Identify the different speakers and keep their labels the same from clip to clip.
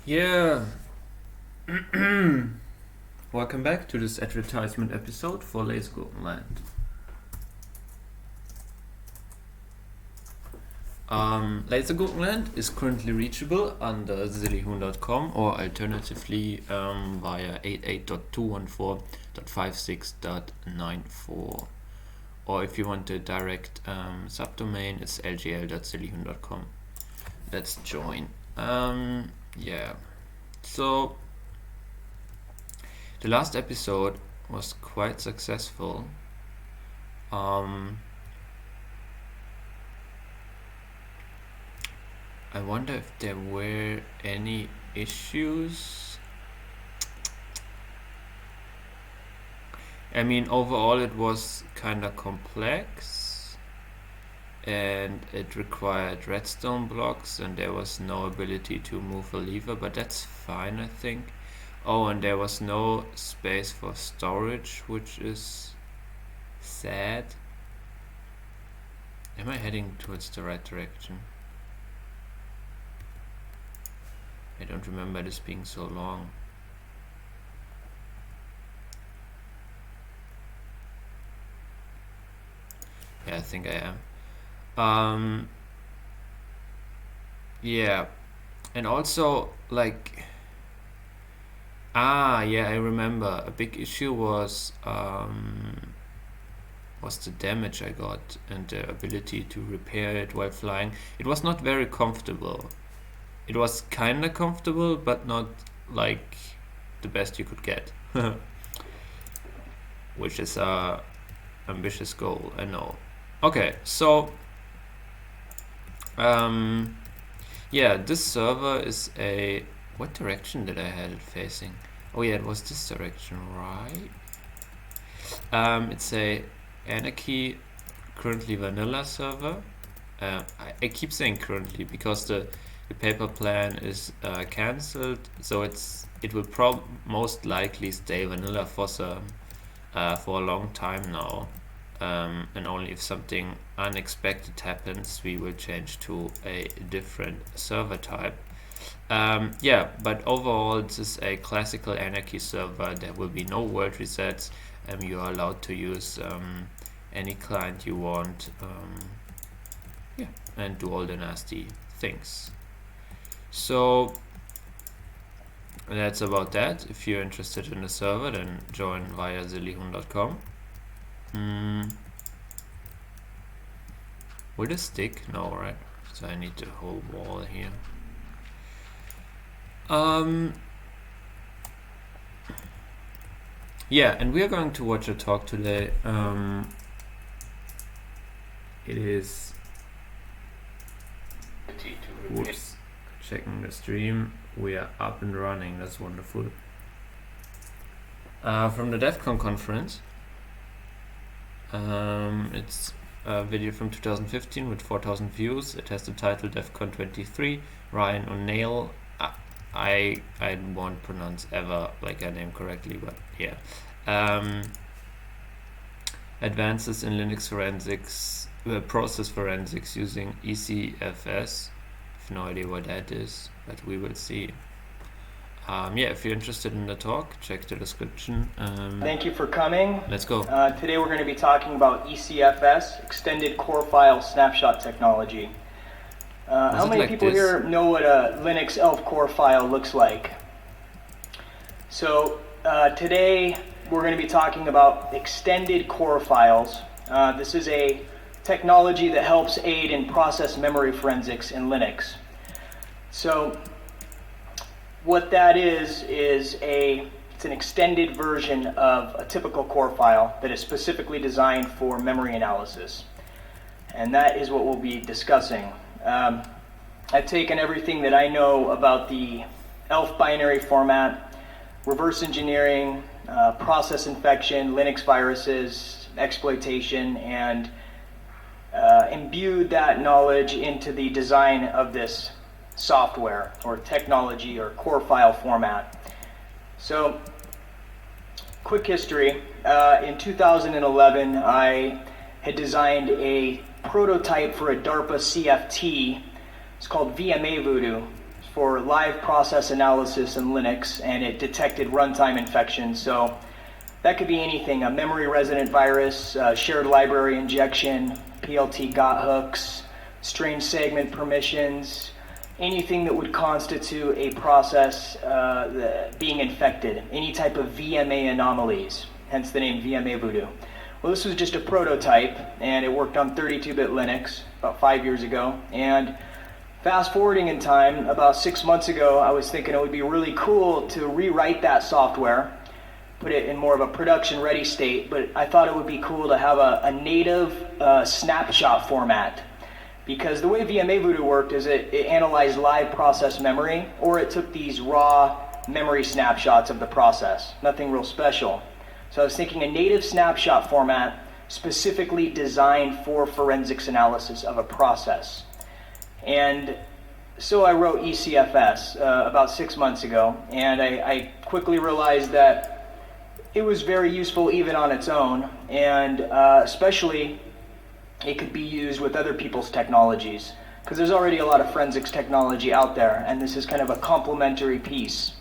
Speaker 1: Yeah. Welcome back to this advertisement episode for Lasergurkenland. Lasergurkenland is currently reachable under zillyhoon.com or alternatively via 88.214.56.94. Or if you want a direct subdomain, it's lgl.zillyhoon.com. Let's join. Yeah. So the last episode was quite successful. I wonder if there were any issues. I mean, overall it was kinda complex and it required redstone blocks and there was no ability to move a lever, but that's fine, I think. Oh, and there was no space for storage, which is sad. Am I heading towards the right direction? I don't remember this being so long. Yeah, I think I am. Yeah, and also like yeah, I remember a big issue was the damage I got and the ability to repair it while flying. It was not very comfortable. It was kinda comfortable, but not like the best you could get. Which is a ambitious goal, I know. Okay, so yeah, this server is a... What direction did I have it facing? Oh yeah, it was this direction, right? It's a anarchy, currently vanilla server. I keep saying currently because the paper plan is cancelled, so it will most likely stay vanilla for a long time now. And only if something unexpected happens, we will change to a different server type. Yeah, but overall, this is a classical anarchy server. There will be no world resets. You are allowed to use any client you want. Yeah, and do all the nasty things. So that's about that. If you're interested in the server, then join via zillyhoon.com. Will this stick? No, right? So I need the whole wall here. Yeah, and we are going to watch a talk today. It is... Whoops. Checking the stream. We are up and running. That's wonderful. From the defcon conference. It's a video from 2015 with 4,000 views. It has the title defcon 23. Ryan Oneill. I won't pronounce ever like I name correctly, but yeah. Advances in Linux forensics, process forensics using ECFS. I have no idea what that is, but we will see. Yeah, if you're interested in the talk, check the description.
Speaker 2: Thank you for coming.
Speaker 1: Let's go.
Speaker 2: Today we're going to be talking about ECFS, Extended Core File Snapshot Technology. How many people here know what a Linux ELF core file looks like? So today we're going to be talking about extended core files. This is a technology that helps aid in process memory forensics in Linux. So what that is it's an extended version of a typical core file that is specifically designed for memory analysis. And that is what we'll be discussing. I've taken everything that I know about the ELF binary format, reverse engineering, process infection, Linux viruses, exploitation, and imbued that knowledge into the design of this software or technology or core file format. So, quick history. In 2011, I had designed a prototype for a DARPA CFT. It's called VMA Voodoo. for live process analysis in Linux, and it detected runtime infections. So that could be anything: a memory resident virus, shared library injection, PLT got hooks, strange segment permissions, anything that would constitute a process being infected, any type of VMA anomalies, hence the name VMA voodoo. Well, this was just a prototype, and it worked on 32-bit Linux about 5 years ago. And fast forwarding in time, about 6 months ago, I was thinking it would be really cool to rewrite that software, put it in more of a production-ready state, but I thought it would be cool to have a native snapshot format. Because the way VMA Voodoo worked is it analyzed live process memory, or it took these raw memory snapshots of the process. Nothing real special. So I was thinking a native snapshot format specifically designed for forensics analysis of a process. And so I wrote ECFS about 6 months ago, and I quickly realized that it was very useful even on its own, and especially it could be used with other people's technologies, because there's already a lot of forensics technology out there, and this is kind of a complementary piece.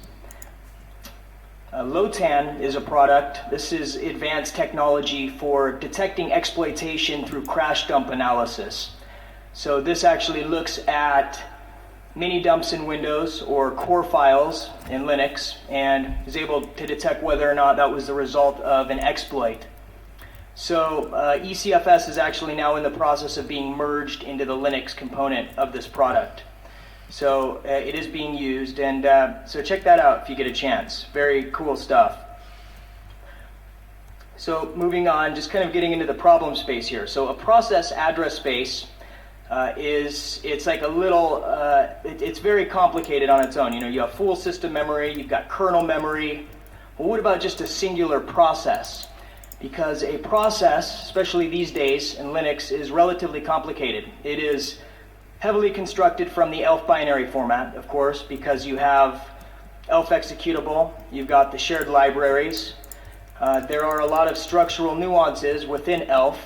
Speaker 2: LOTAN is a product. This is advanced technology for detecting exploitation through crash dump analysis. So this actually looks at mini dumps in Windows or core files in Linux and is able to detect whether or not that was the result of an exploit. So ECFS is actually now in the process of being merged into the Linux component of this product. So it is being used, and so check that out if you get a chance. Very cool stuff. So moving on, just kind of getting into the problem space here. So a process address space it's like a little, it's very complicated on its own. You know, you have full system memory, you've got kernel memory. Well, what about just a singular process? Because a process, especially these days in Linux, is relatively complicated. It is heavily constructed from the ELF binary format, of course, because you have ELF executable, you've got the shared libraries. There are a lot of structural nuances within ELF.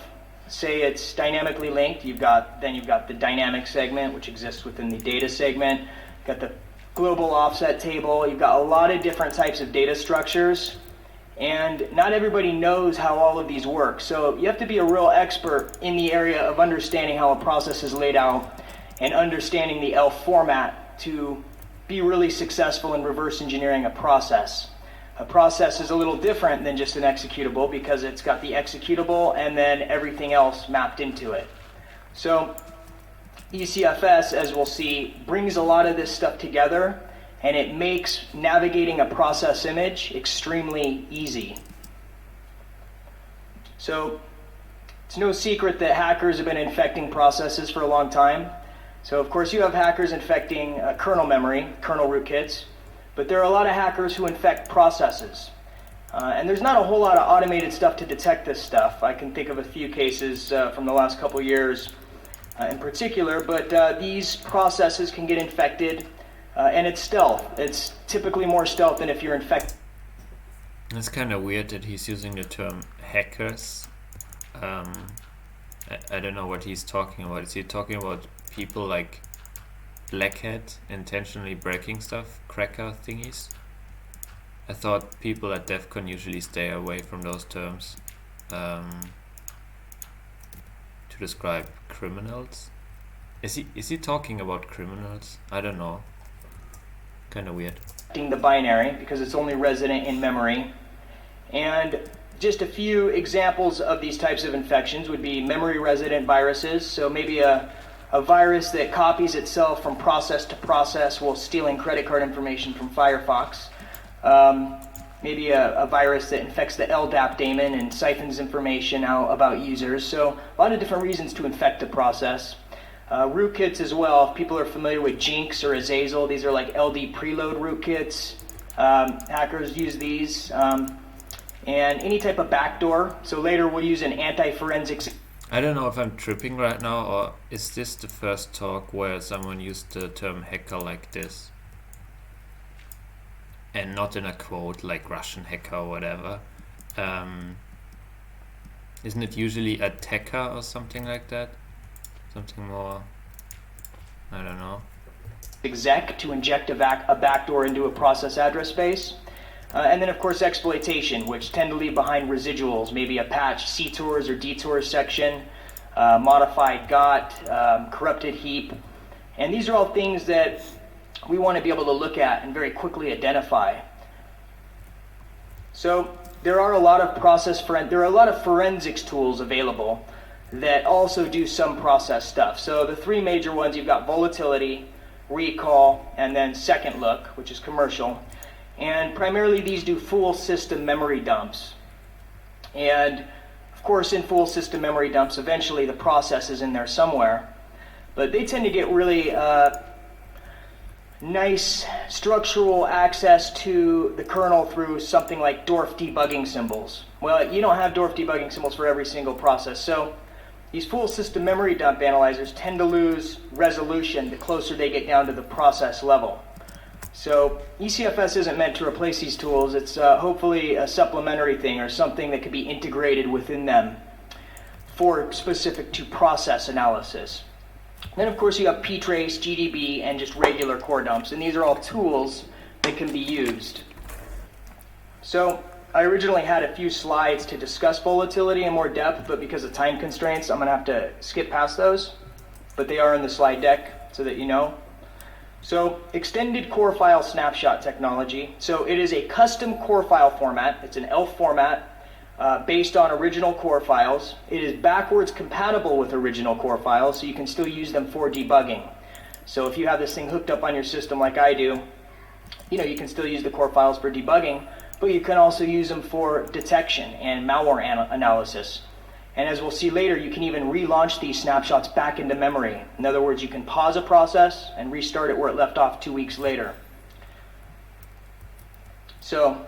Speaker 2: Say it's dynamically linked, you've got the dynamic segment, which exists within the data segment. You've got the global offset table. You've got a lot of different types of data structures, and not everybody knows how all of these work. So you have to be a real expert in the area of understanding how a process is laid out and understanding the ELF format to be really successful in reverse engineering a process. A process is a little different than just an executable because it's got the executable and then everything else mapped into it. So ECFS, as we'll see, brings a lot of this stuff together, and it makes navigating a process image extremely easy. So it's no secret that hackers have been infecting processes for a long time. So of course you have hackers infecting kernel memory, kernel rootkits, but there are a lot of hackers who infect processes. And there's not a whole lot of automated stuff to detect this stuff. I can think of a few cases from the last couple years in particular, but these processes can get infected, and it's stealth. It's typically more stealth than if you're infected.
Speaker 1: It's kind of weird that he's using the term hackers. I don't know what he's talking about. Is he talking about people like Black Hat intentionally breaking stuff, cracker thingies? I thought people at DEFCON usually stay away from those terms to describe criminals. Is he talking about criminals? I don't know. Kind of weird.
Speaker 2: The binary because it's only resident in memory, and just a few examples of these types of infections would be memory resident viruses. So maybe a virus that copies itself from process to process while stealing credit card information from Firefox. Maybe a virus that infects the LDAP daemon and siphons information out about users. So a lot of different reasons to infect a process. Rootkits as well. If people are familiar with Jinx or Azazel, these are like LD preload rootkits. Hackers use these. And any type of backdoor. So later we'll use an anti-forensics.
Speaker 1: I don't know if I'm tripping right now, or is this the first talk where someone used the term hacker like this? And not in a quote like Russian hacker or whatever. Isn't it usually attacker or something like that? Something more, I don't know.
Speaker 2: exec to inject a backdoor into a process address space. And then of course exploitation, which tend to leave behind residuals, maybe a patch CTORs or DTORs section, modified GOT, corrupted heap. And these are all things that we want to be able to look at and very quickly identify. So there are a lot of forensics tools available that also do some process stuff. So the three major ones, you've got volatility, recall, and then second look, which is commercial. And primarily these do full system memory dumps. And of course in full system memory dumps, eventually the process is in there somewhere. But they tend to get really nice structural access to the kernel through something like Dorf debugging symbols. Well, you don't have Dorf debugging symbols for every single process. So these full system memory dump analyzers tend to lose resolution the closer they get down to the process level. So ECFS isn't meant to replace these tools. It's hopefully a supplementary thing or something that could be integrated within them for specific to process analysis. Then of course you have ptrace, GDB, and just regular core dumps, and these are all tools that can be used. So I originally had a few slides to discuss volatility in more depth, but because of time constraints, I'm going to have to skip past those. But they are in the slide deck so that you know. So extended core file snapshot technology. So it is a custom core file format. It's an ELF format based on original core files. It is backwards compatible with original core files, so you can still use them for debugging. So if you have this thing hooked up on your system like I do, you can still use the core files for debugging, but you can also use them for detection and malware analysis. And as we'll see later, you can even relaunch these snapshots back into memory. In other words, you can pause a process and restart it where it left off 2 weeks later. So,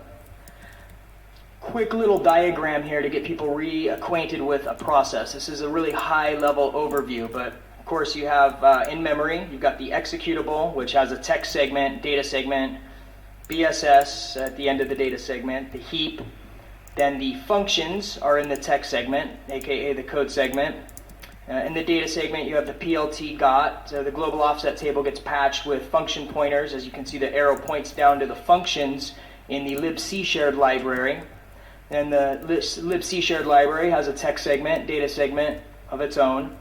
Speaker 2: quick little diagram here to get people reacquainted with a process. This is a really high-level overview, but of course you have in memory, you've got the executable, which has a text segment, data segment, BSS at the end of the data segment, the heap. Then the functions are in the text segment, aka the code segment. In the data segment, you have the PLT GOT. So the global offset table gets patched with function pointers. As you can see, the arrow points down to the functions in the libc shared library. And the libc shared library has a text segment, data segment of its own,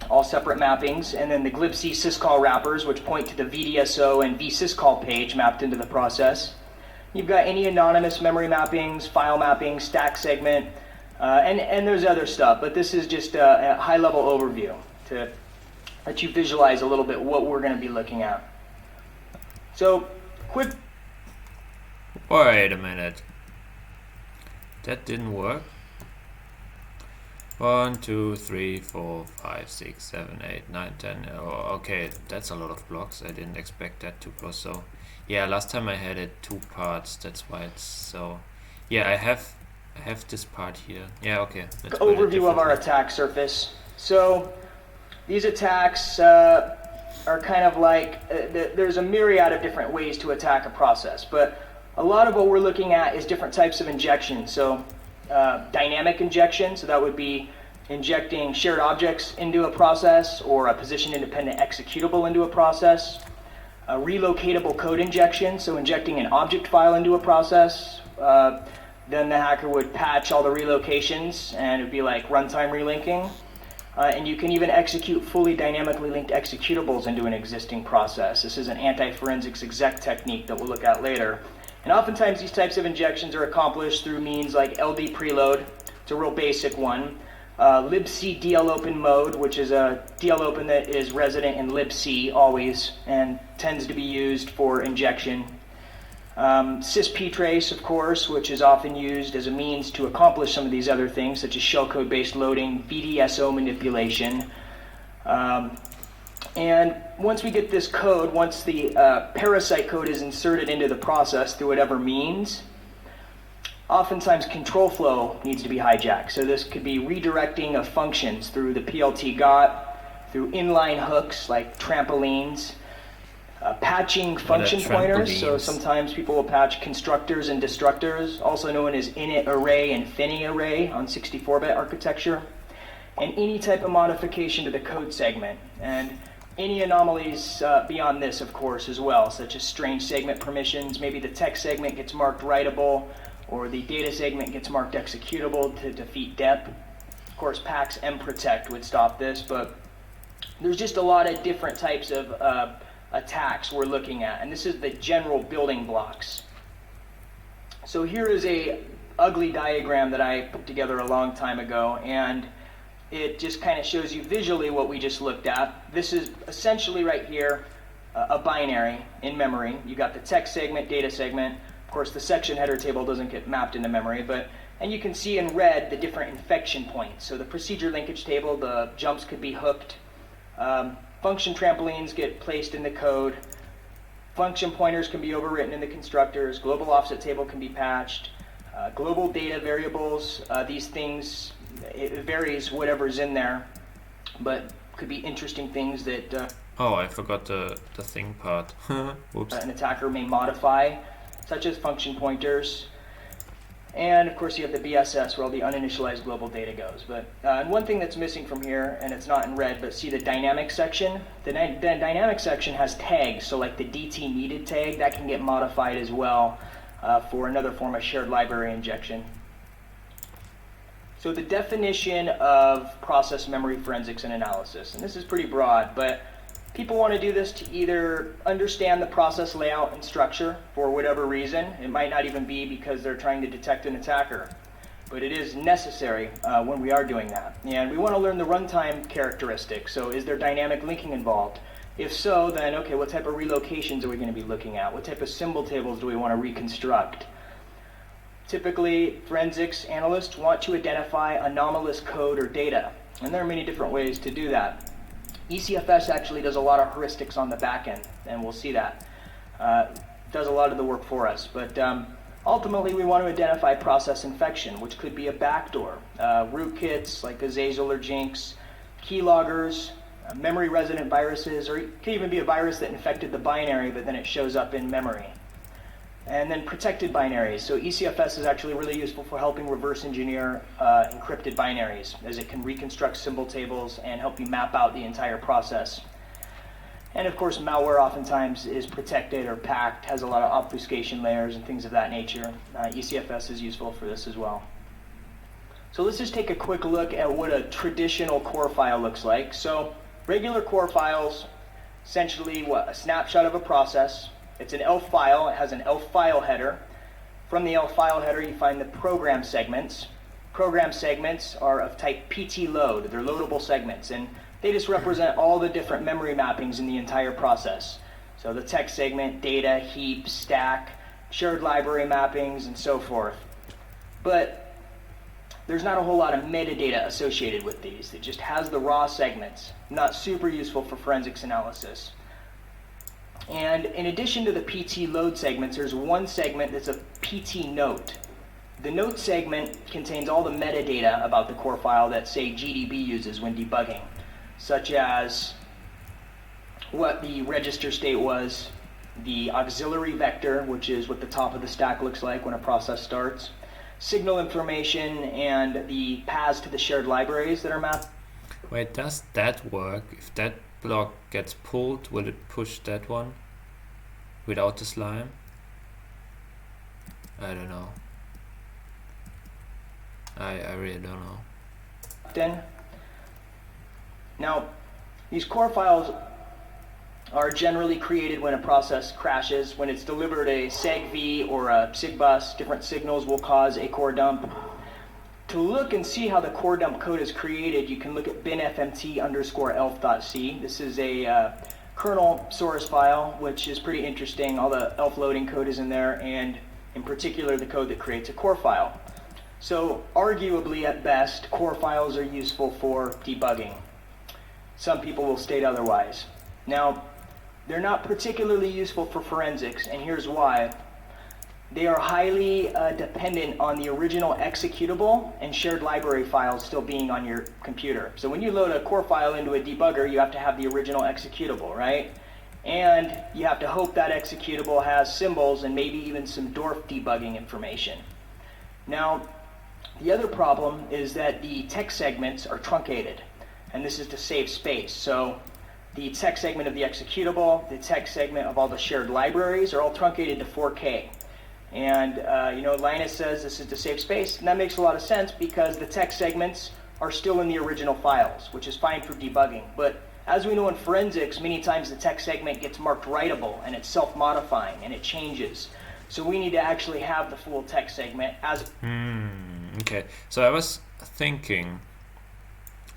Speaker 2: all separate mappings. And then the glibc syscall wrappers, which point to the VDSO and vsyscall page mapped into the process. You've got any anonymous memory mappings, file mappings, stack segment, and there's other stuff. But this is just a high-level overview to let you visualize a little bit what we're going to be looking at. So, quick.
Speaker 1: Wait a minute. That didn't work. 1, 2, 3, 4, 5, 6, 7, 8, 9, 10. Oh, okay, that's a lot of blocks. I didn't expect that to go so. Yeah, last time I had it 2 parts. That's why it's so. Yeah, I have this part here. Yeah, okay.
Speaker 2: Overview of our attack surface. So these attacks are kind of like there's a myriad of different ways to attack a process, but a lot of what we're looking at is different types of injection. So dynamic injection, so that would be injecting shared objects into a process or a position-independent executable into a process. A relocatable code injection, so injecting an object file into a process. Then the hacker would patch all the relocations, and it would be like runtime relinking. And you can even execute fully dynamically linked executables into an existing process. This is an anti-forensics exec technique that we'll look at later. And oftentimes these types of injections are accomplished through means like LD preload. It's a real basic one. libc dlopen mode, which is a dlopen that is resident in libc always and tends to be used for injection. sysptrace, of course, which is often used as a means to accomplish some of these other things, such as shellcode-based loading, VDSO manipulation. And once we get this code, once the parasite code is inserted into the process through whatever means, oftentimes control flow needs to be hijacked. So this could be redirecting of functions through the PLT GOT, through inline hooks like trampolines, patching function pointers. So sometimes people will patch constructors and destructors, also known as init array and fini array on 64-bit architecture, and any type of modification to the code segment. And Any anomalies beyond this, of course, as well, such as strange segment permissions. Maybe the text segment gets marked writable, or the data segment gets marked executable to defeat dep. Of course, pax mprotect would stop this, but there's just a lot of different types of attacks we're looking at, and this is the general building blocks. So here is a ugly diagram that I put together a long time ago, and it just kind of shows you visually what we just looked at. This is essentially right here a binary in memory. You got the text segment, data segment. Of course, the section header table doesn't get mapped into memory, and you can see in red the different infection points. So the procedure linkage table, the jumps could be hooked. Function trampolines get placed in the code. Function pointers can be overwritten in the constructors. Global offset table can be patched. Global data variables, these things, it varies whatever's in there, but could be interesting things that
Speaker 1: Oh, I forgot the thing part. Whoops.
Speaker 2: An attacker may modify, such as function pointers. And of course you have the BSS, where all the uninitialized global data goes. But and one thing that's missing from here, and it's not in red, but see the dynamic section? The dynamic section has tags, so like the DT needed tag, that can get modified as well for another form of shared library injection. So the definition of process memory forensics and analysis, and this is pretty broad, but people want to do this to either understand the process layout and structure for whatever reason. It might not even be because they're trying to detect an attacker, but it is necessary when we are doing that. And we want to learn the runtime characteristics. So is there dynamic linking involved? If so, then okay, what type of relocations are we going to be looking at? What type of symbol tables do we want to reconstruct? Typically, forensics analysts want to identify anomalous code or data, and there are many different ways to do that. ECFS actually does a lot of heuristics on the back end, and we'll see that. Does a lot of the work for us, but ultimately we want to identify process infection, which could be a backdoor, rootkits like Azazel or Jinx, keyloggers, memory resident viruses, or it could even be a virus that infected the binary, but then it shows up in memory. And then protected binaries. So ECFS is actually really useful for helping reverse engineer encrypted binaries, as it can reconstruct symbol tables and help you map out the entire process. And of course, malware oftentimes is protected or packed, has a lot of obfuscation layers and things of that nature. ECFS is useful for this as well. So let's just take a quick look at what a traditional core file looks like. So regular core files, essentially a snapshot of a process. It's an ELF file. It has an ELF file header. From the ELF file header, you find the program segments. Program segments are of type PT load. They're loadable segments, and they just represent all the different memory mappings in the entire process. So the text segment, data, heap, stack, shared library mappings, and so forth. But there's not a whole lot of metadata associated with these. It just has the raw segments. Not super useful for forensics analysis. And in addition to the PT load segments, there's one segment that's a PT note. The note segment contains all the metadata about the core file that, say, GDB uses when debugging, such as what the register state was, the auxiliary vector, which is what the top of the stack looks like when a process starts, signal information, and the paths to the shared libraries that are mapped.
Speaker 1: Wait, does that work? If that block gets pulled, will it push that one without the slime? I don't know. I really don't know.
Speaker 2: Then, now, these core files are generally created when a process crashes. When it's delivered a segv or a sigbus, different signals will cause a core dump. To look and see how the core dump code is created, you can look at binfmt_elf.c. This is a kernel source file, which is pretty interesting. All the elf loading code is in there, and in particular the code that creates a core file. So arguably at best, core files are useful for debugging. Some people will state otherwise. Now, they're not particularly useful for forensics, and here's why. They are highly dependent on the original executable and shared library files still being on your computer. So when you load a core file into a debugger, you have to have the original executable, right? And you have to hope that executable has symbols and maybe even some Dorf debugging information. Now, the other problem is that the text segments are truncated, and this is to save space. So the text segment of the executable, the text segment of all the shared libraries are all truncated to 4K. And Linus says this is to save space, and that makes a lot of sense because the text segments are still in the original files, which is fine for debugging. But as we know in forensics, many times the text segment gets marked writable and it's self-modifying and it changes. So we need to actually have the full text segment as...
Speaker 1: Okay, so I was thinking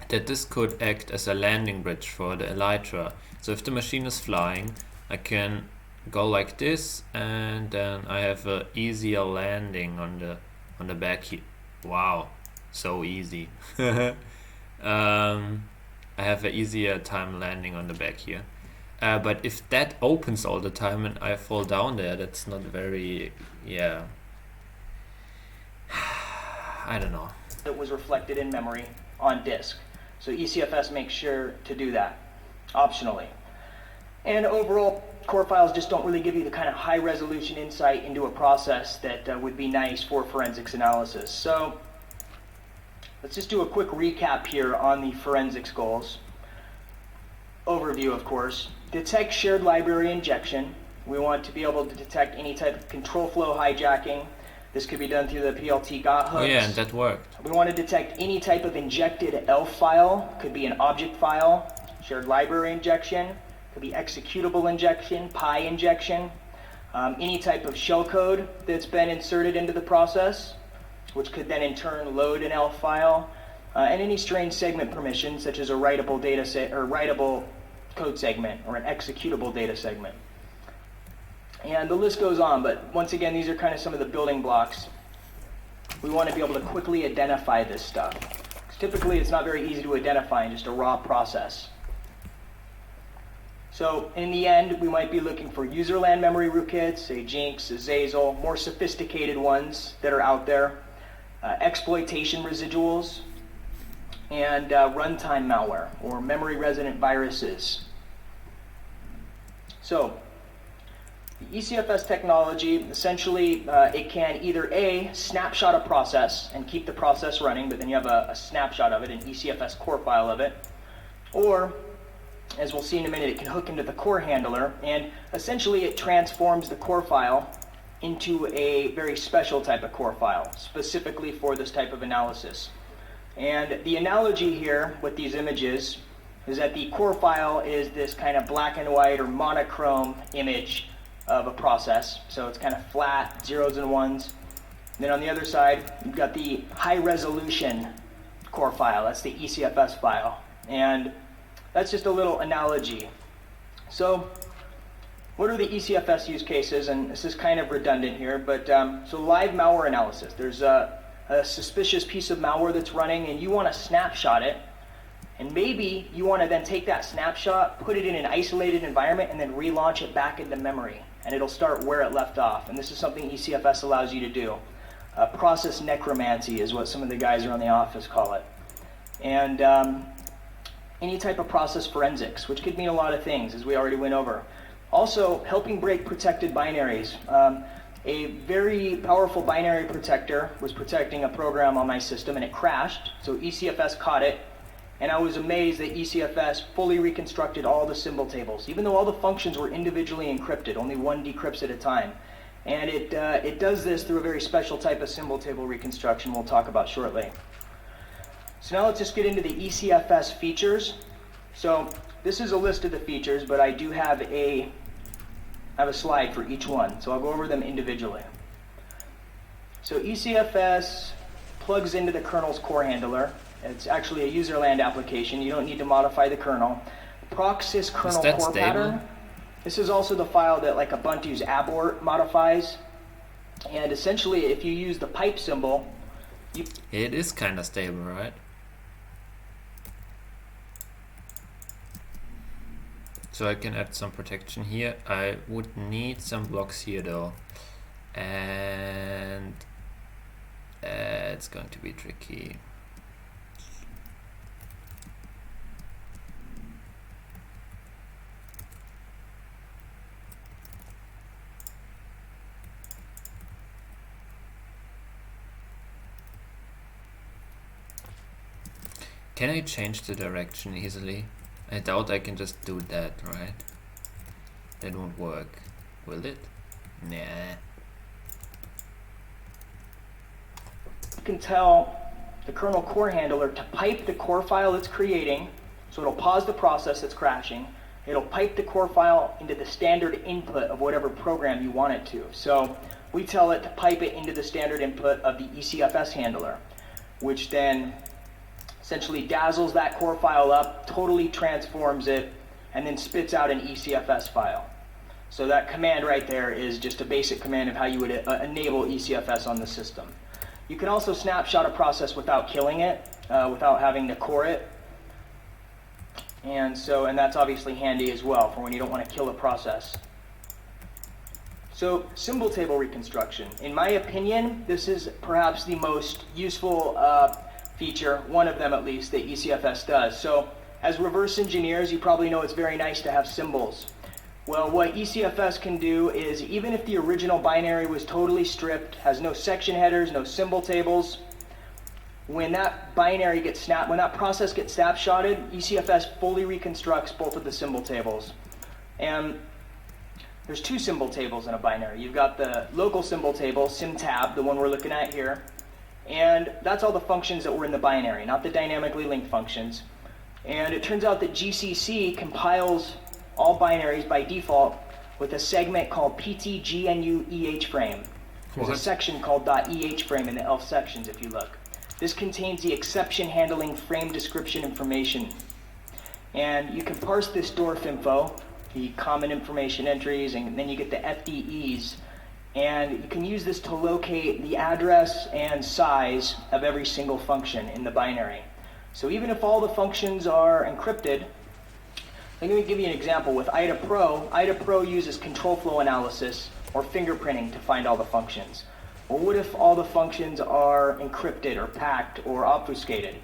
Speaker 1: that this could act as a landing bridge for the elytra. So if the machine is flying, I can go like this, and then I have a easier landing on the back here. Wow, so easy. I have an easier time landing on the back here. But if that opens all the time and I fall down there, that's not very, yeah. I don't know.
Speaker 2: It was reflected in memory on disk. So ECFS makes sure to do that optionally. And overall, core files just don't really give you the kind of high resolution insight into a process that would be nice for forensics analysis. So let's just do a quick recap here on the forensics goals. Overview, of course. Detect shared library injection. We want to be able to detect any type of control flow hijacking. This could be done through the PLT GOT hooks.
Speaker 1: Oh yeah, and that worked.
Speaker 2: We want to detect any type of injected ELF file. Could be an object file, shared library injection. Could be executable injection, PI injection. Any type of shellcode that's been inserted into the process, which could then in turn load an ELF file. And any strange segment permission, such as a writable data set or writable code segment or an executable data segment. And the list goes on, but once again, these are kind of some of the building blocks. We want to be able to quickly identify this stuff. Typically, it's not very easy to identify in just a raw process. So in the end, we might be looking for userland memory rootkits, a Jinx, a Zazel, more sophisticated ones that are out there, exploitation residuals, and runtime malware or memory resident viruses. So the ECFS technology, essentially, it can either A, snapshot a process and keep the process running, but then you have a snapshot of it, an ECFS core file of it, or, as we'll see in a minute, it can hook into the core handler, and essentially it transforms the core file into a very special type of core file, specifically for this type of analysis. And the analogy here with these images is that the core file is this kind of black and white or monochrome image of a process. So it's kind of flat, zeros and ones. And then on the other side, you've got the high resolution core file. That's the ECFS file. And that's just a little analogy. So what are the ECFS use cases? And this is kind of redundant here, but so live malware analysis. There's a suspicious piece of malware that's running and you want to snapshot it. And maybe you want to then take that snapshot, put it in an isolated environment, and then relaunch it back into memory. And it'll start where it left off. And this is something ECFS allows you to do. Process necromancy is what some of the guys around the office call it. And any type of process forensics, which could mean a lot of things, as we already went over. Also, helping break protected binaries. A very powerful binary protector was protecting a program on my system, and it crashed. So ECFS caught it. And I was amazed that ECFS fully reconstructed all the symbol tables, even though all the functions were individually encrypted, only one decrypts at a time. And it does this through a very special type of symbol table reconstruction we'll talk about shortly. So now let's just get into the ECFS features. So this is a list of the features, but I do have a slide for each one, so I'll go over them individually. So ECFS plugs into the kernel's core handler. It's actually a userland application. You don't need to modify the kernel. Proxys kernel core pattern. This is also the file that like Ubuntu's abort modifies. And essentially, if you use the pipe symbol,
Speaker 1: it is kind of stable, right? So I can add some protection here. I would need some blocks here though. And it's going to be tricky. Can I change the direction easily? I doubt I can just do that, right? That won't work, will it? Nah.
Speaker 2: You can tell the kernel core handler to pipe the core file it's creating, so it'll pause the process that's crashing. It'll pipe the core file into the standard input of whatever program you want it to. So we tell it to pipe it into the standard input of the ECFS handler, which then essentially dazzles that core file up, totally transforms it, and then spits out an ECFS file. So that command right there is just a basic command of how you would enable ECFS on the system. You can also snapshot a process without killing it, without having to core it. And that's obviously handy as well for when you don't want to kill a process. So symbol table reconstruction. In my opinion, this is perhaps the most useful feature, one of them at least, that ECFS does. So as reverse engineers, you probably know it's very nice to have symbols. Well, what ECFS can do is, even if the original binary was totally stripped, has no section headers, no symbol tables, when that binary gets when that process gets snapshotted, ECFS fully reconstructs both of the symbol tables. And there's two symbol tables in a binary. You've got the local symbol table, symtab, the one we're looking at here, and that's all the functions that were in the binary, not the dynamically linked functions. And it turns out that GCC compiles all binaries by default with a segment called PTGNU frame. There's a section called .eh frame in the ELF sections if you look. This contains the exception handling frame description information. And you can parse this DORF info, the common information entries, and then you get the FDEs. And you can use this to locate the address and size of every single function in the binary. So even if all the functions are encrypted, let me give you an example. With IDA Pro uses control flow analysis or fingerprinting to find all the functions. Well, what if all the functions are encrypted or packed or obfuscated?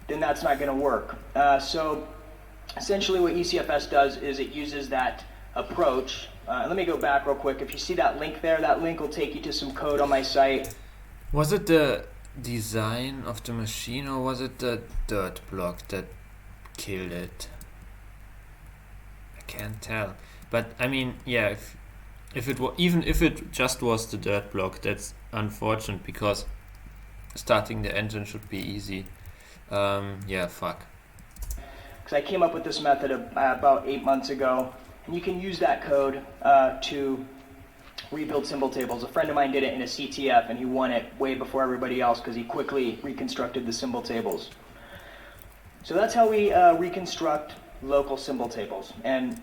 Speaker 2: Then that's not going to work. So essentially what ECFS does is it uses that approach. Let me go back real quick. If you see that link there, that link will take you to some code on my site.
Speaker 1: Was it the design of the machine, or was it the dirt block that killed it? I can't tell. But I mean, yeah, even if it just was the dirt block, that's unfortunate, because starting the engine should be easy. Yeah, fuck.
Speaker 2: Because I came up with this method about 8 months ago, and you can use that code to rebuild symbol tables. A friend of mine did it in a CTF, and he won it way before everybody else because he quickly reconstructed the symbol tables. So that's how we reconstruct local symbol tables, and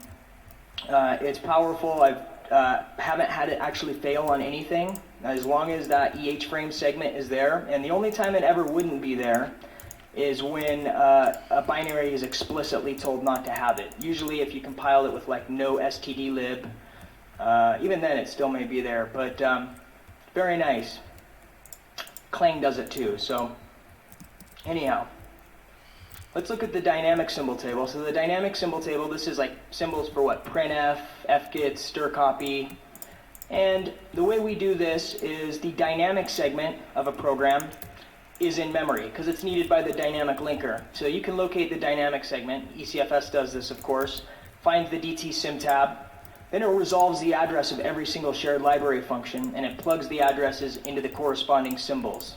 Speaker 2: it's powerful. I haven't had it actually fail on anything, as long as that EH frame segment is there. And the only time it ever wouldn't be there is when a binary is explicitly told not to have it. Usually if you compile it with like no stdlib, even then it still may be there, but very nice. Clang does it too. So anyhow, let's look at the dynamic symbol table. So the dynamic symbol table, this is like symbols for what? Printf, fget, strcpy. And the way we do this is the dynamic segment of a program is in memory because it's needed by the dynamic linker. So you can locate the dynamic segment. ECFS does this, of course. Finds the DT symtab. Then it resolves the address of every single shared library function, and it plugs the addresses into the corresponding symbols.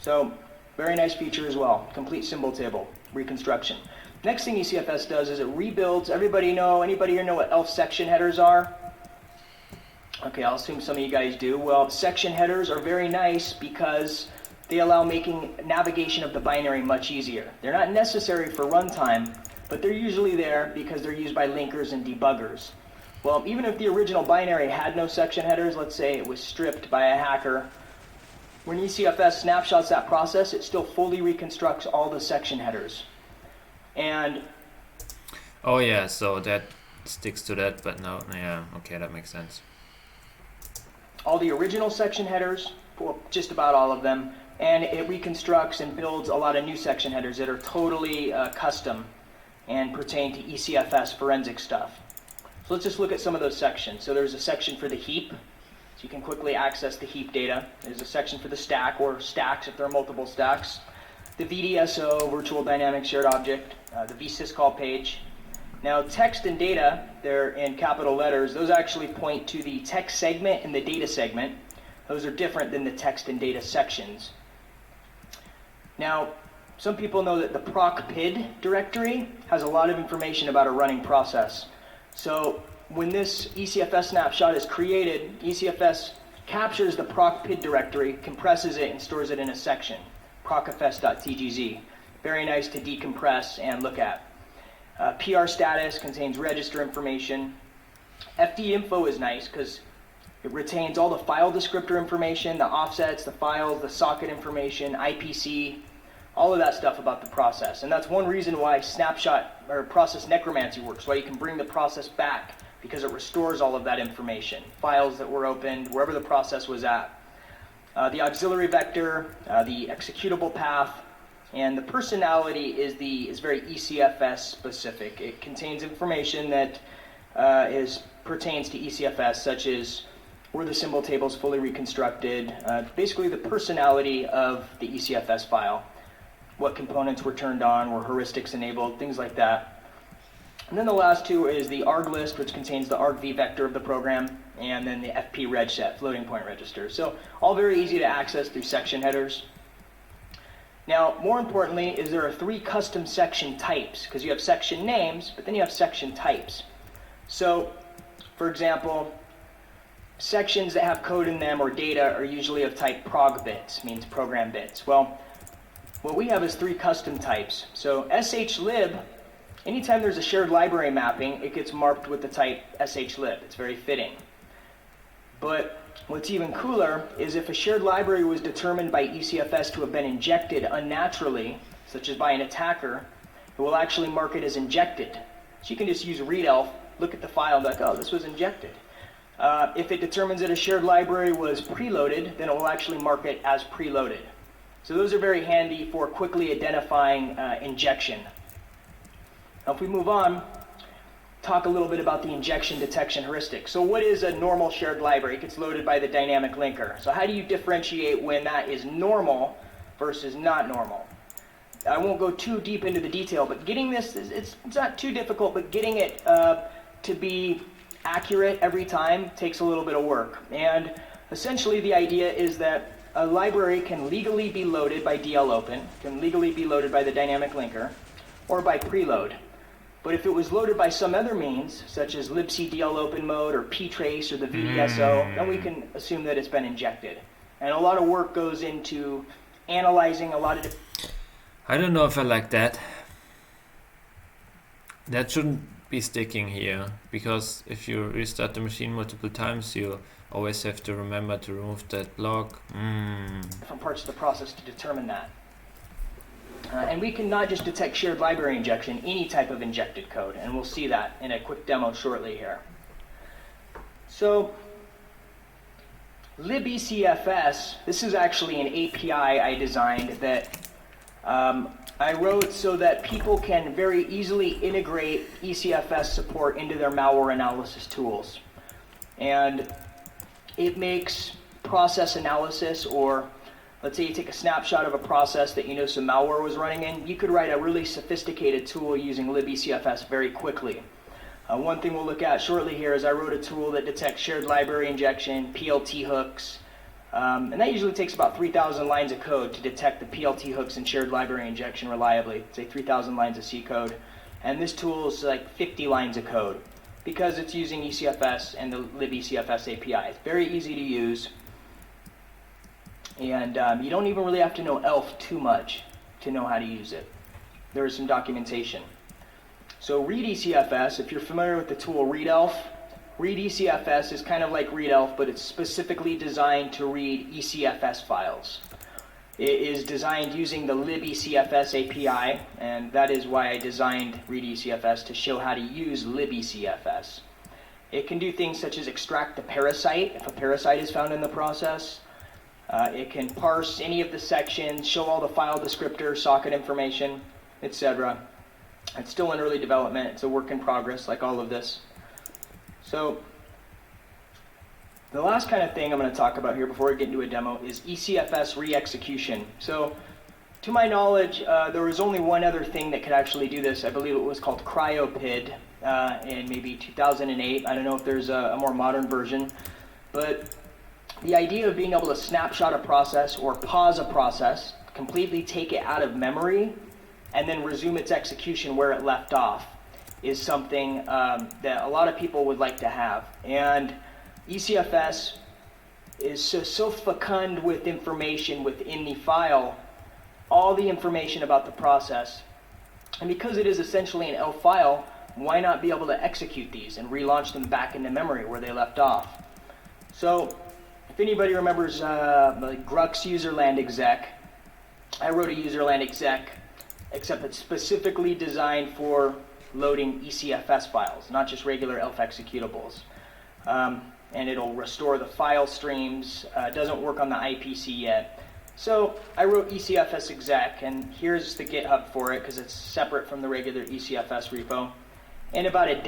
Speaker 2: So very nice feature as well. Complete symbol table reconstruction. Next thing ECFS does is it rebuilds. Anybody here know what ELF section headers are? Okay, I'll assume some of you guys do. Well, section headers are very nice because they allow making navigation of the binary much easier. They're not necessary for runtime, but they're usually there because they're used by linkers and debuggers. Well, even if the original binary had no section headers, let's say it was stripped by a hacker, when ECFS snapshots that process, it still fully reconstructs all the section headers. And
Speaker 1: oh yeah, so that sticks to that, but no, yeah, okay, that makes sense.
Speaker 2: All the original section headers, well, just about all of them, and it reconstructs and builds a lot of new section headers that are totally custom and pertain to ECFS forensic stuff. So let's just look at some of those sections. So there's a section for the heap, so you can quickly access the heap data. There's a section for the stack, or stacks if there are multiple stacks. the VDSO, Virtual Dynamic Shared Object, the vsyscall page. Now text and data, they're in capital letters, those actually point to the text segment and the data segment. Those are different than the text and data sections. Now, some people know that the proc PID directory has a lot of information about a running process. So when this ECFS snapshot is created, ECFS captures the proc PID directory, compresses it, and stores it in a section, procfs.tgz. Very nice to decompress and look at. PR status contains register information. FD info is nice because it retains all the file descriptor information, the offsets, the files, the socket information, IPC, all of that stuff about the process. And that's one reason why snapshot or process necromancy works, why you can bring the process back, because it restores all of that information, files that were opened, wherever the process was at. The auxiliary vector, the executable path, and the personality is very ECFS specific. It contains information that pertains to ECFS, such as were the symbol tables fully reconstructed, basically the personality of the ECFS file, what components were turned on, were heuristics enabled, things like that. And then the last two is the arg list, which contains the argv vector of the program, and then the fp reg set, floating point register. So all very easy to access through section headers. Now, more importantly, is there are 3 custom section types, because you have section names, but then you have section types. So, for example, sections that have code in them or data are usually of type prog bits, means program bits. Well, what we have is 3 custom types. So shlib, anytime there's a shared library mapping, it gets marked with the type shlib. It's very fitting. But what's even cooler is if a shared library was determined by ECFS to have been injected unnaturally, such as by an attacker, it will actually mark it as injected. So you can just use readelf, look at the file and be like, oh, this was injected. If it determines that a shared library was preloaded, then it will actually mark it as preloaded. So those are very handy for quickly identifying injection. Now if we move on, talk a little bit about the injection detection heuristic. So what is a normal shared library? It gets loaded by the dynamic linker. So how do you differentiate when that is normal versus not normal? I won't go too deep into the detail, but getting this, it's not too difficult, but getting it to be accurate every time takes a little bit of work. And essentially the idea is that a library can legally be loaded by DLOpen, can legally be loaded by the dynamic linker, or by preload. But if it was loaded by some other means, such as libc DLOpen mode or ptrace or the VDSO, then we can assume that it's been injected. And a lot of work goes into analyzing a lot of
Speaker 1: I don't know if I like that. That shouldn't be sticking here, because if you restart the machine multiple times, you always have to remember to remove that block.
Speaker 2: different parts of the process to determine that. And we can not just detect shared library injection, any type of injected code, and we'll see that in a quick demo shortly here. So, libecfs, this is actually an API I designed that I wrote so that people can very easily integrate ECFS support into their malware analysis tools. And it makes process analysis, or let's say you take a snapshot of a process that you know some malware was running in, you could write a really sophisticated tool using libecfs very quickly. One thing we'll look at shortly here is I wrote a tool that detects shared library injection, PLT hooks, and that usually takes about 3,000 lines of code to detect the PLT hooks and shared library injection reliably, say 3,000 lines of C code. And this tool is like 50 lines of code because it's using ECFS and the libecfs API. It's very easy to use. And you don't even really have to know ELF too much to know how to use it. There is some documentation. So read ECFS, if you're familiar with the tool readelf, read ECFS is kind of like readelf, but it's specifically designed to read ECFS files. It is designed using the libecfs API, and that is why I designed read ECFS, to show how to use libecfs. It can do things such as extract the parasite, if a parasite is found in the process. It can parse any of the sections, show all the file descriptors, socket information, etc. It's still in early development. It's a work in progress, like all of this. So the last kind of thing I'm going to talk about here before we get into a demo is ECFS re-execution. So To my knowledge, there was only one other thing that could actually do this. I believe it was called CryoPID in maybe 2008. I don't know if there's a more modern version. But the idea of being able to snapshot a process or pause a process, completely take it out of memory, and then resume its execution where it left off is something that a lot of people would like to have. And ECFS is so fecund with information within the file, all the information about the process. And because it is essentially an ELF file, why not be able to execute these and relaunch them back into memory where they left off? So if anybody remembers Grux userland exec, I wrote a userland exec, except it's specifically designed for loading ECFS files, not just regular ELF executables. And it'll restore the file streams. It doesn't work on the IPC yet. So I wrote ECFS exec, and here's the GitHub for it because it's separate from the regular ECFS repo. In about a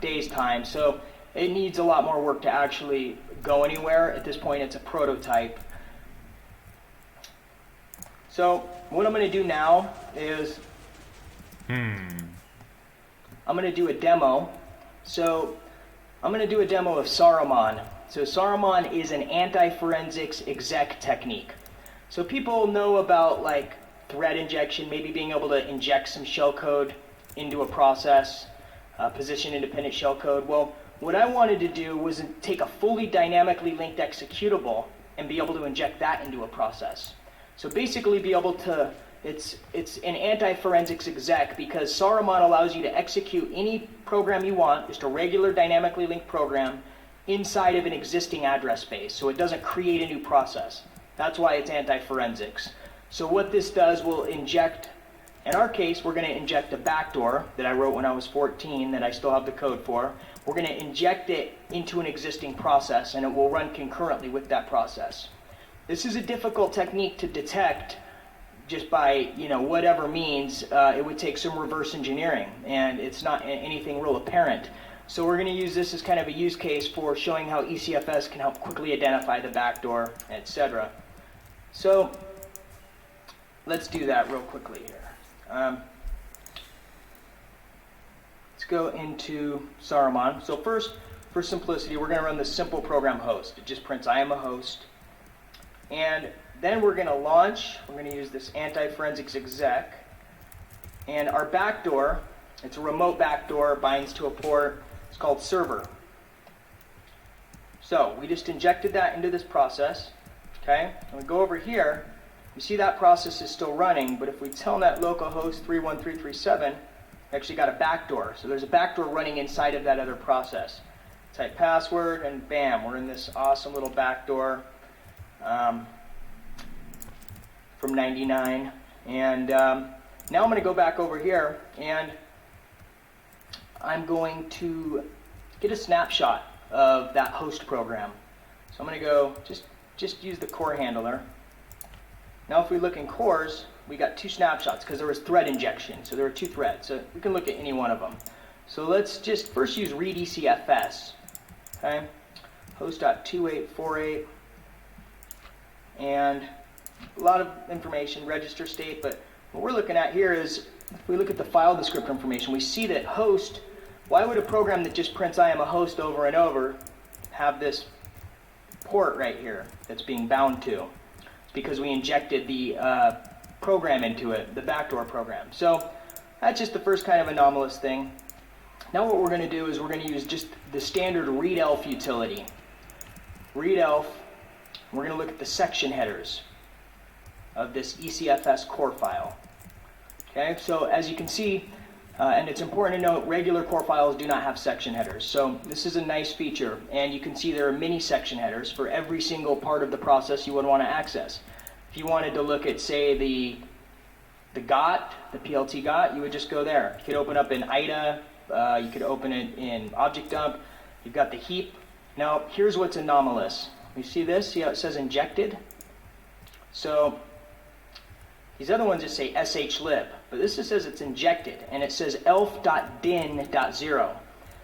Speaker 2: day's time. So it needs a lot more work to actually go anywhere. At this point, it's a prototype. So what I'm going to do now is I'm going to do a demo. So I'm going to do a demo of Saruman. So Saruman is an anti-forensics exec technique. So people know about like thread injection, maybe being able to inject some shellcode into a process, position-independent shellcode. Well, what I wanted to do was take a fully dynamically linked executable and be able to inject that into a process. So basically be able to, it's an anti-forensics exec because Saruman allows you to execute any program you want, just a regular dynamically linked program, inside of an existing address space. So it doesn't create a new process. That's why it's anti-forensics. So what this does will inject, in our case, we're going to inject a backdoor that I wrote when I was 14 that I still have the code for. We're going to inject it into an existing process, and it will run concurrently with that process. This is a difficult technique to detect just by, whatever means. It would take some reverse engineering, and it's not anything real apparent. So we're going to use this as kind of a use case for showing how ECFS can help quickly identify the backdoor, etc. So let's do that real quickly here. Let's go into Saruman. So first, for simplicity, we're going to run the simple program host. It just prints I am a host. And then we're going to launch. We're going to use this anti-forensics exec. And our backdoor, it's a remote backdoor, binds to a port. It's called server. So we just injected that into this process. Okay, and we go over here. You see that process is still running, but if we telnet localhost 31337, we actually got a backdoor. So there's a backdoor running inside of that other process. Type password, and bam, we're in this awesome little backdoor from 99. And now I'm going to go back over here, and I'm going to get a snapshot of that host program. So I'm going to go just use the core handler. Now if we look in cores, we got two snapshots because there was thread injection. So there were two threads. So we can look at any one of them. So let's just first use read ECFS. Okay, host.2848. And a lot of information, register state, but what we're looking at here is, if we look at the file descriptor information, we see that host, why would a program that just prints I am a host over and over have this port right here that's being bound to? It's because we injected the program into it, the backdoor program. So that's just the first kind of anomalous thing. Now what we're going to do is we're going to use just the standard readelf utility. Readelf, we're going to look at the section headers of this ECFS core file. Okay, so as you can see, and it's important to note, regular core files do not have section headers. So this is a nice feature, and you can see there are many section headers for every single part of the process you would want to access. If you wanted to look at, say, the GOT, the PLT GOT, you would just go there. You could open up in IDA, you could open it in object dump. You've got the heap. Now, here's what's anomalous. You see this? See how it says injected? So these other ones just say shlib, but this just says it's injected, and it says elf.din.0. It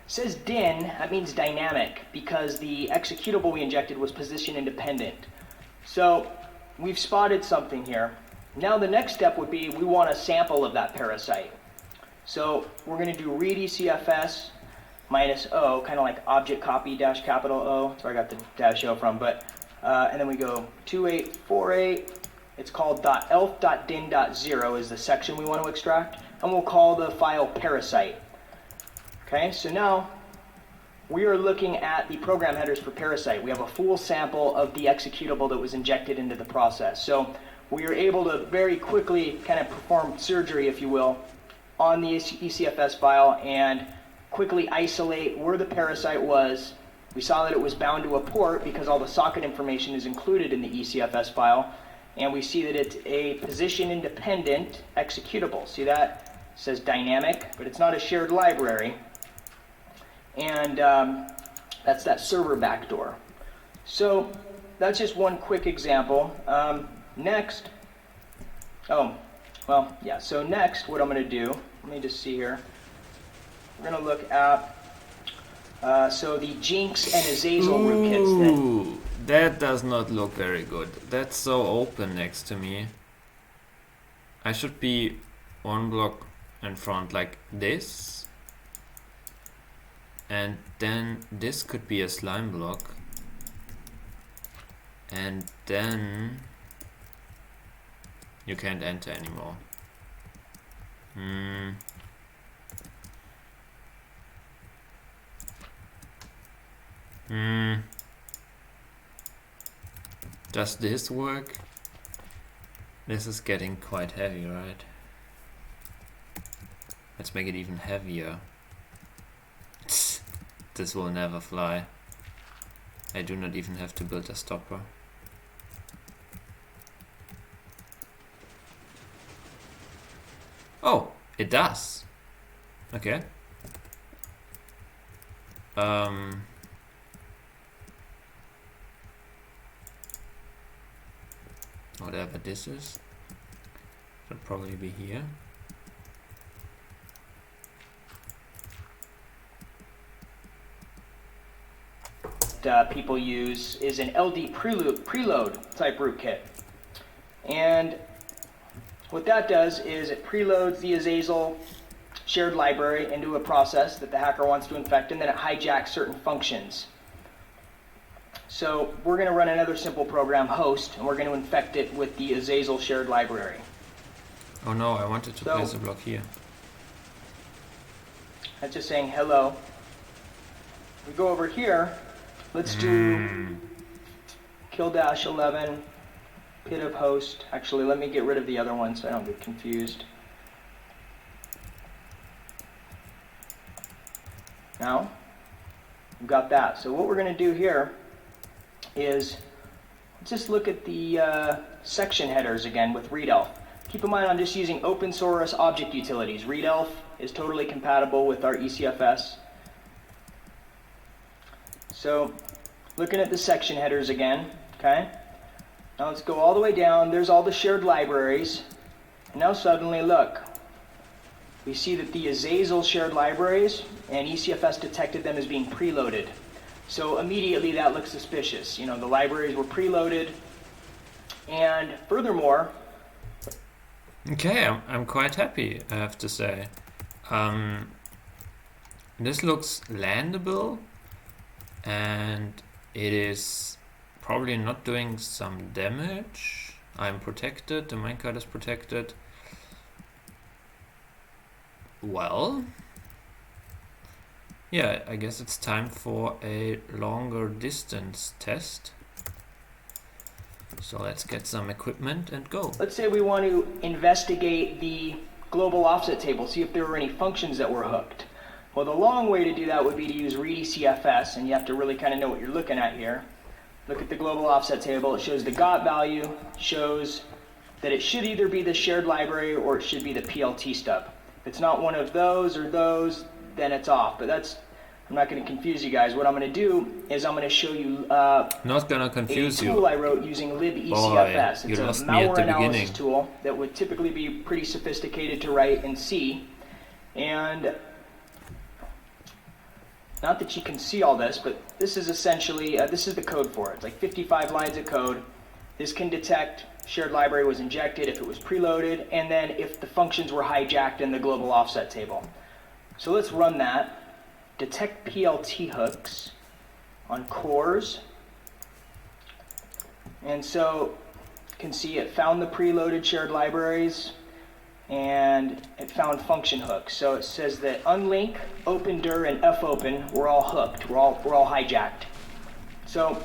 Speaker 2: says din, that means dynamic, because the executable we injected was position independent. So we've spotted something here. Now the next step would be we want a sample of that parasite. So we're going to do read ECFS minus O, kind of like object copy dash capital O. That's where I got the dash O from. But and then we go 2848. It's called .elf.din.0 is the section we want to extract, and we'll call the file parasite. Okay, so now we are looking at the program headers for parasite. We have a full sample of the executable that was injected into the process. So we are able to very quickly kind of perform surgery, if you will, on the ECFS file and quickly isolate where the parasite was. We saw that it was bound to a port because all the socket information is included in the ECFS file. And we see that it's a position-independent executable. See that? It says dynamic, but it's not a shared library. And that's that server backdoor. So that's just one quick example. Next, so next what I'm going to do, let me just see here. We're going to look at, so the Jinx and Azazel rootkits.
Speaker 1: Ooh, that does not look very good. That's so open next to me. I should be one block in front like this. And then this could be a slime block. And then you can't enter anymore. Does this work? This is getting quite heavy, right? Let's make it even heavier. This will never fly. I do not even have to build a stopper. Oh, it does. Okay. Whatever this is, should probably be here.
Speaker 2: People use is an LD preload type rootkit, and what that does is it preloads the Azazel shared library into a process that the hacker wants to infect, and then it hijacks certain functions. So we're going to run another simple program, host, and we're going to infect it with the Azazel shared library.
Speaker 1: Oh no, I wanted to place a block here.
Speaker 2: That's just saying hello. We go over here. Let's do kill-11 pit of host. Actually, let me get rid of the other one so I don't get confused. Now, we've got that. So what we're going to do here is just look at the section headers again with readelf. Keep in mind I'm just using open source object utilities. readelf is totally compatible with our ECFS. So looking at the section headers again, okay? Now let's go all the way down. There's all the shared libraries. And now suddenly look, we see that the Azazel shared libraries and ECFS detected them as being preloaded. So immediately that looks suspicious. You know, the libraries were preloaded. And furthermore,
Speaker 1: okay, I'm quite happy, I have to say. This looks landable, and it is probably not doing some damage. I'm protected, the minecart is protected. Well, yeah, I guess it's time for a longer distance test. So let's get some equipment and go.
Speaker 2: Let's say we want to investigate the global offset table, see if there were any functions that were hooked. Well, the long way to do that would be to use read ECFS, and you have to really kind of know what you're looking at here. Look at the global offset table. It shows the GOT value, shows that it should either be the shared library or it should be the PLT stub. If it's not one of those or those, then it's off. But that's, I'm not going to confuse you guys. What I'm going to do is I'm going to show you
Speaker 1: not going to confuse
Speaker 2: a tool I wrote using libECFS.
Speaker 1: Boy,
Speaker 2: it's a malware analysis tool that would typically be pretty sophisticated to write in C. And not that you can see all this, but this is essentially, this is the code for it. It's like 55 lines of code. This can detect shared library was injected, if it was preloaded, and then if the functions were hijacked in the global offset table. So let's run that. Detect PLT hooks on cores. And so you can see it found the preloaded shared libraries and it found function hooks. So it says that unlink, opendir, and fopen were all hooked, we're all hijacked. So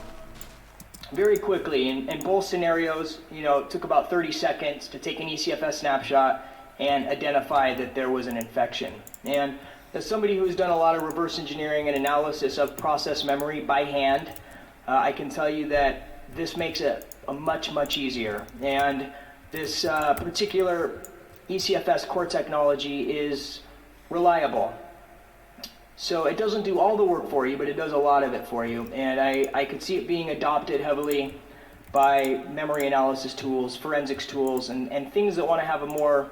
Speaker 2: very quickly, in both scenarios, it took about 30 seconds to take an ECFS snapshot and identify that there was an infection. And as somebody who's done a lot of reverse engineering and analysis of process memory by hand, I can tell you that this makes it much, much easier. And this particular ECFS core technology is reliable. So it doesn't do all the work for you, but it does a lot of it for you. And I could see it being adopted heavily by memory analysis tools, forensics tools, and things that want to have a more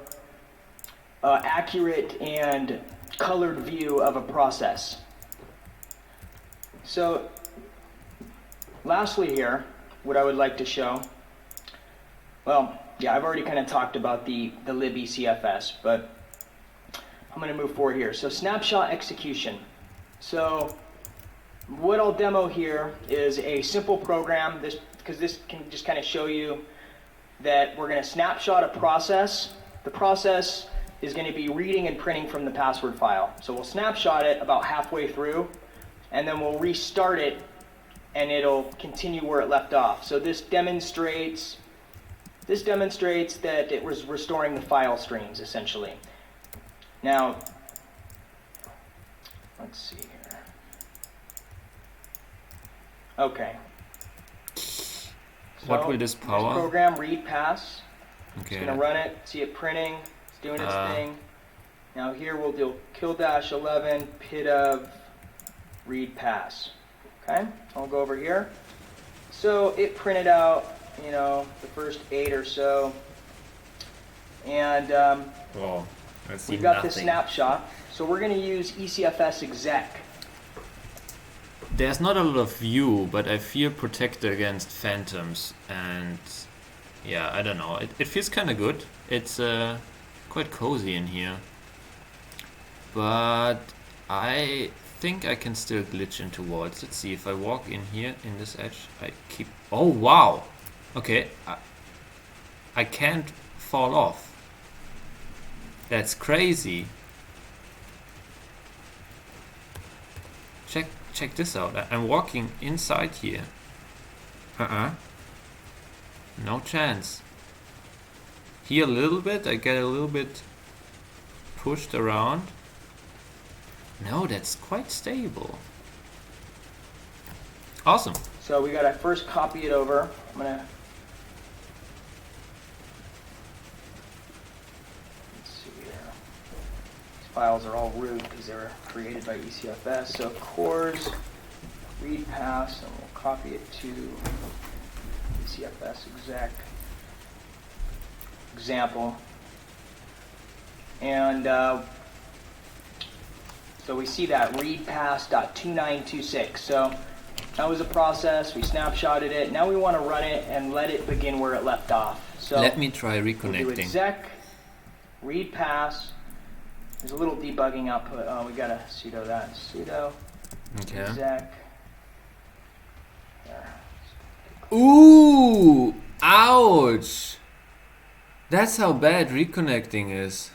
Speaker 2: accurate and colored view of a process. So lastly here, what I would like to show, well, yeah, I've already kind of talked about the libECFS, but I'm going to move forward here. So snapshot execution. So what I'll demo here is a simple program, because this can just kind of show you that we're going to snapshot a process. The process is going to be reading and printing from the password file. So we'll snapshot it about halfway through, and then we'll restart it, and it'll continue where it left off. So this demonstrates that it was restoring the file streams, essentially. Now, let's see here. Okay.
Speaker 1: What will this power?
Speaker 2: This program, read pass.
Speaker 1: Okay.
Speaker 2: It's going to run it, see it printing, it's doing its thing. Now here we'll do kill-11 pid-of read pass. Okay, I'll go over here. So it printed out, the first 8 or so. And
Speaker 1: Wow, I see
Speaker 2: we've got
Speaker 1: nothing.
Speaker 2: this snapshot. So we're going to use ECFS exec.
Speaker 1: There's not a lot of view, but I feel protected against phantoms, and yeah, I don't know. It feels kind of good. It's quite cozy in here, but I think I can still glitch into walls. Let's see if I walk in here in this edge. I keep. Oh wow! Okay, I can't fall off. That's crazy. Check this out. I'm walking inside here. No chance. Here a little bit, I get a little bit pushed around. No, that's quite stable. Awesome.
Speaker 2: So we got to first copy it over. I'm going to... Let's see here. These files are all root because they were created by ECFS. So cores, read pass, and we'll copy it to ECFS exec example. And so we see that read pass.2926. So that was a process. We snapshotted it. Now we want to run it and let it begin where it left off. So
Speaker 1: let me try reconnecting.
Speaker 2: We'll do exec read pass. There's a little debugging output. Oh, we got to sudo that. Sudo exec. There.
Speaker 1: Ooh! Ouch! That's how bad reconnecting is.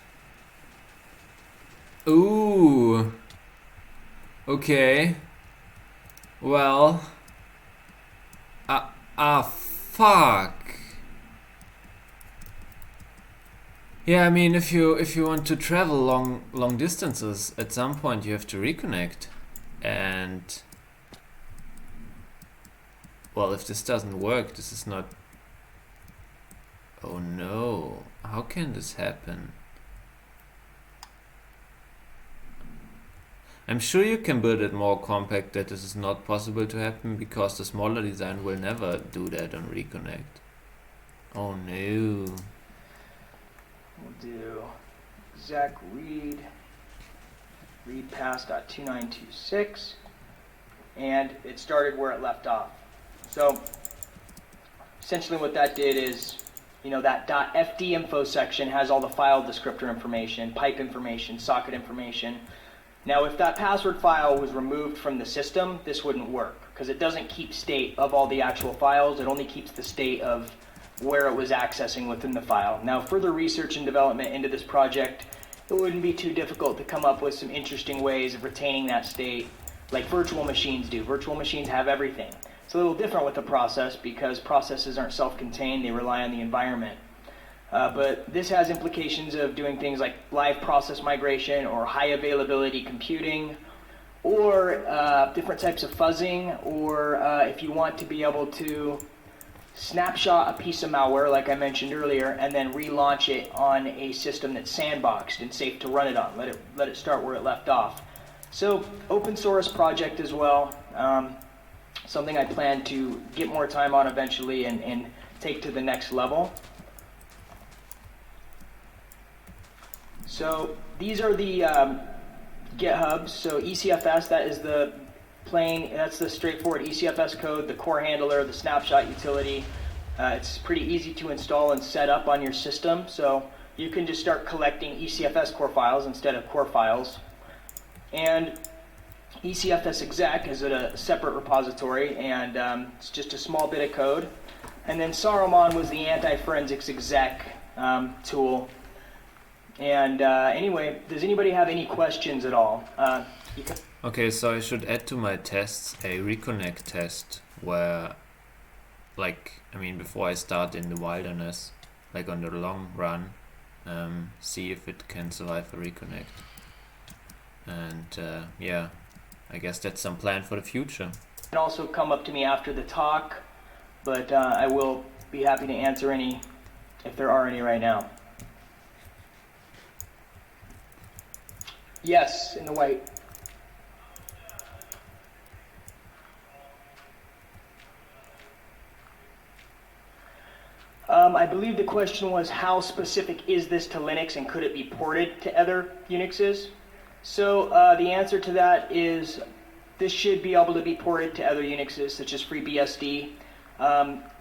Speaker 1: Ooh. Okay. Well. Fuck. Yeah, I mean, if you want to travel long distances, at some point you have to reconnect. And well, if this doesn't work, this is not. Oh no! How can this happen? I'm sure you can build it more compact that this is not possible to happen, because the smaller design will never do that on reconnect. Oh no.
Speaker 2: We'll do exec read pass.2926, and it started where it left off. So essentially what that did is You know, that .fd info section has all the file descriptor information, pipe information, socket information. Now, if that password file was removed from the system, this wouldn't work because it doesn't keep state of all the actual files. It only keeps the state of where it was accessing within the file. Now, further research and development into this project, it wouldn't be too difficult to come up with some interesting ways of retaining that state like virtual machines do. Virtual machines have everything. It's a little different with the process because processes aren't self-contained, they rely on the environment. But this has implications of doing things like live process migration or high availability computing, or different types of fuzzing, or if you want to be able to snapshot a piece of malware, like I mentioned earlier, and then relaunch it on a system that's sandboxed and safe to run it on. Let it start where it left off. So, open source project as well. Something I plan to get more time on eventually and take to the next level. So these are the GitHubs. So ECFS, that is that's the straightforward ECFS code, the core handler, the snapshot utility. It's pretty easy to install and set up on your system. So you can just start collecting ECFS core files instead of core files. And ECFS exec is a separate repository, and it's just a small bit of code. And then Saruman was the anti-forensics exec tool. And anyway, does anybody have any questions at all?
Speaker 1: Okay, so I should add to my tests a reconnect test where, before I start in the wilderness, like on the long run, see if it can survive a reconnect. And yeah, I guess that's some plan for the future.
Speaker 2: You can also come up to me after the talk, but I will be happy to answer any, if there are any right now. Yes, in the white. I believe the question was how specific is this to Linux and could it be ported to other Unixes? So the answer to that is this should be able to be ported to other Unixes such as FreeBSD.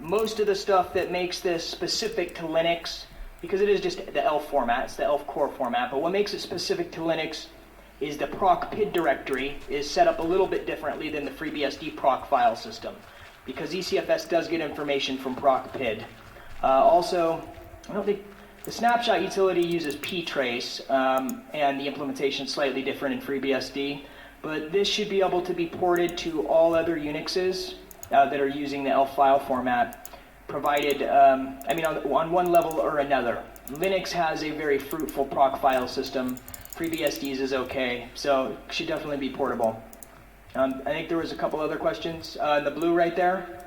Speaker 2: Most of the stuff that makes this specific to Linux, because it is just the ELF format, it's the ELF core format, but what makes it specific to Linux is the proc PID directory is set up a little bit differently than the FreeBSD proc file system, because ECFS does get information from proc PID. Also, I don't think the snapshot utility uses ptrace, and the implementation is slightly different in FreeBSD, but this should be able to be ported to all other Unixes that are using the ELF file format, provided, on one level or another. Linux has a very fruitful proc file system. FreeBSD's is okay, so it should definitely be portable. I think there was a couple other questions. The blue right there.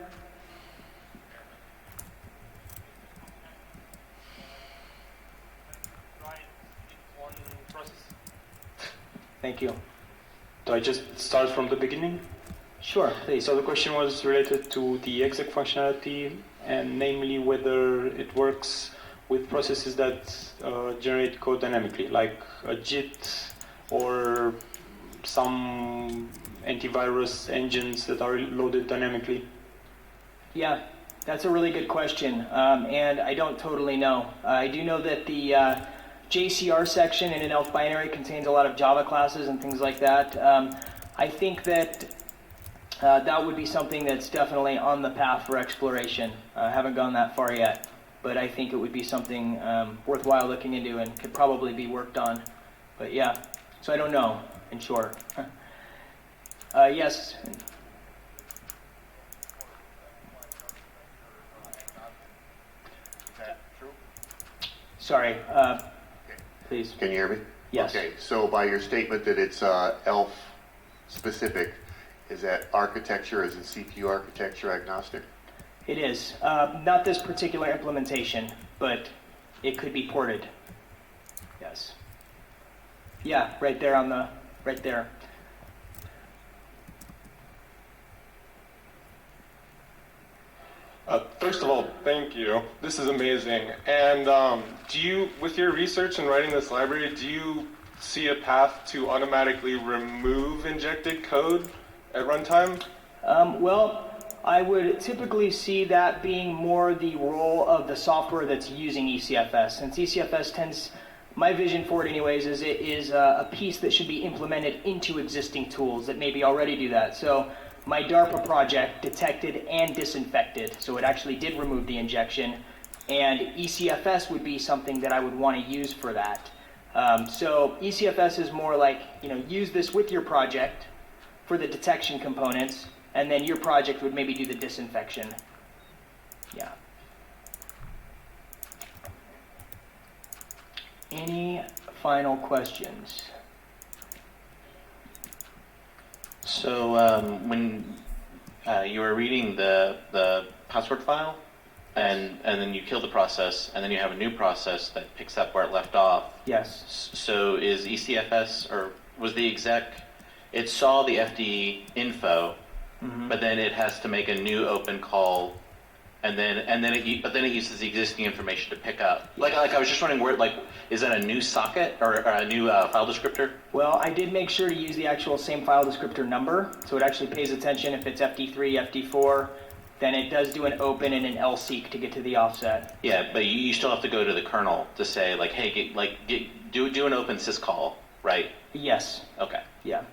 Speaker 2: Thank you.
Speaker 3: Do I just start from the beginning?
Speaker 2: Sure, please.
Speaker 3: So the question was related to the exec functionality, and namely whether it works with processes that generate code dynamically, like a JIT or some antivirus engines that are loaded dynamically.
Speaker 2: Yeah, that's a really good question, and I don't totally know. I do know that the JCR section in an ELF binary contains a lot of Java classes and things like that. I think that that would be something that's definitely on the path for exploration. I haven't gone that far yet, but I think it would be something worthwhile looking into and could probably be worked on. But yeah, so I don't know, in short. Yes? Sorry, please.
Speaker 4: Can you hear me?
Speaker 2: Yes.
Speaker 4: Okay, so by your statement that it's ELF specific, is that architecture, is it CPU architecture agnostic?
Speaker 2: It is. Not this particular implementation, but it could be ported. Yes. Yeah, right there on the, right there.
Speaker 5: First of all, thank you. This is amazing. And do you, with your research and writing this library, do you see a path to automatically remove injected code at runtime?
Speaker 2: Well, I would typically see that being more the role of the software that's using ECFS. Since ECFS tends, my vision for it anyways, is it is a piece that should be implemented into existing tools that maybe already do that. So my DARPA project detected and disinfected, so it actually did remove the injection, and ECFS would be something that I would want to use for that. So ECFS is more like, use this with your project for the detection components, and then your project would maybe do the disinfection. Yeah. Any final questions?
Speaker 6: So when you were reading the password file, and then you kill the process, and then you have a new process that picks up where it left off.
Speaker 2: Yes.
Speaker 6: So is ECFS, or was the exec, it saw the FD info, but then it has to make a new open call, but then it uses the existing information to pick up. Like I was just wondering, where, is that a new socket or a new file descriptor?
Speaker 2: Well, I did make sure to use the actual same file descriptor number, so it actually pays attention if it's FD3, FD4, then it does do an open and an LSEEK to get to the offset.
Speaker 6: Yeah, but you still have to go to the kernel to say, hey, do an open syscall, right?
Speaker 2: Yes.
Speaker 6: Okay.
Speaker 2: Yeah.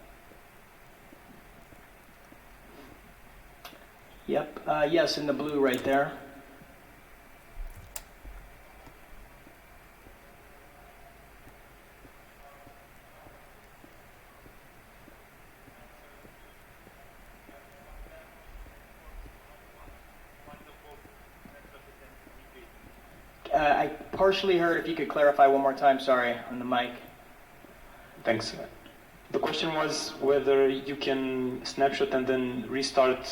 Speaker 2: Yep. Yes, in the blue right there. I partially heard, if you could clarify one more time, sorry, on the mic.
Speaker 3: Thanks. The question was whether you can snapshot and then restart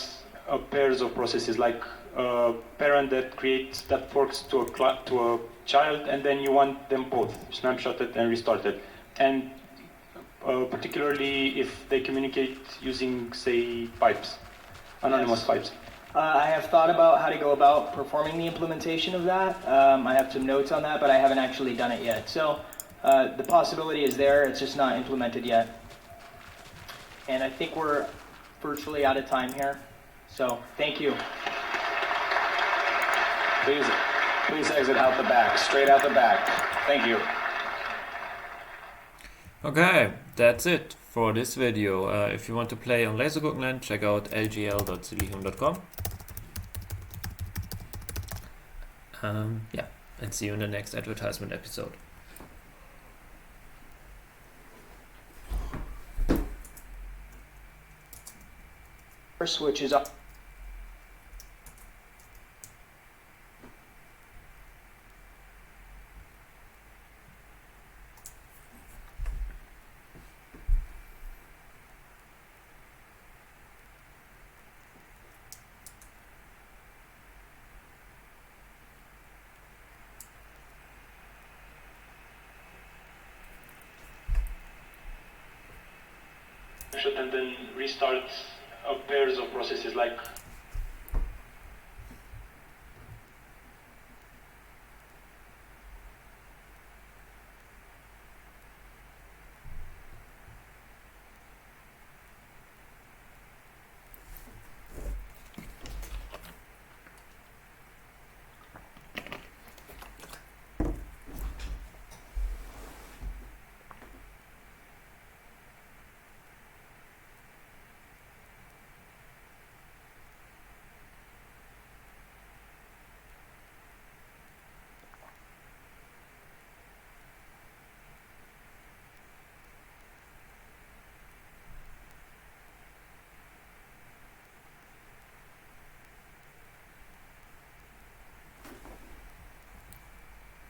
Speaker 3: pairs of processes, like a parent that forks to a child, and then you want them both snapshotted and restarted. And particularly if they communicate using, say, pipes, anonymous pipes.
Speaker 2: I have thought about how to go about performing the implementation of that. I have some notes on that, but I haven't actually done it yet. So the possibility is there, it's just not implemented yet. And I think we're virtually out of time here. So thank you.
Speaker 6: Please exit out the back, straight out the back. Thank you.
Speaker 1: Okay, that's it for this video. If you want to play on Lasergurkenland, check out lgl.silicium.com. Yeah, and see you in the next advertisement episode.
Speaker 2: Switch is up.
Speaker 3: And then restart pairs of processes, like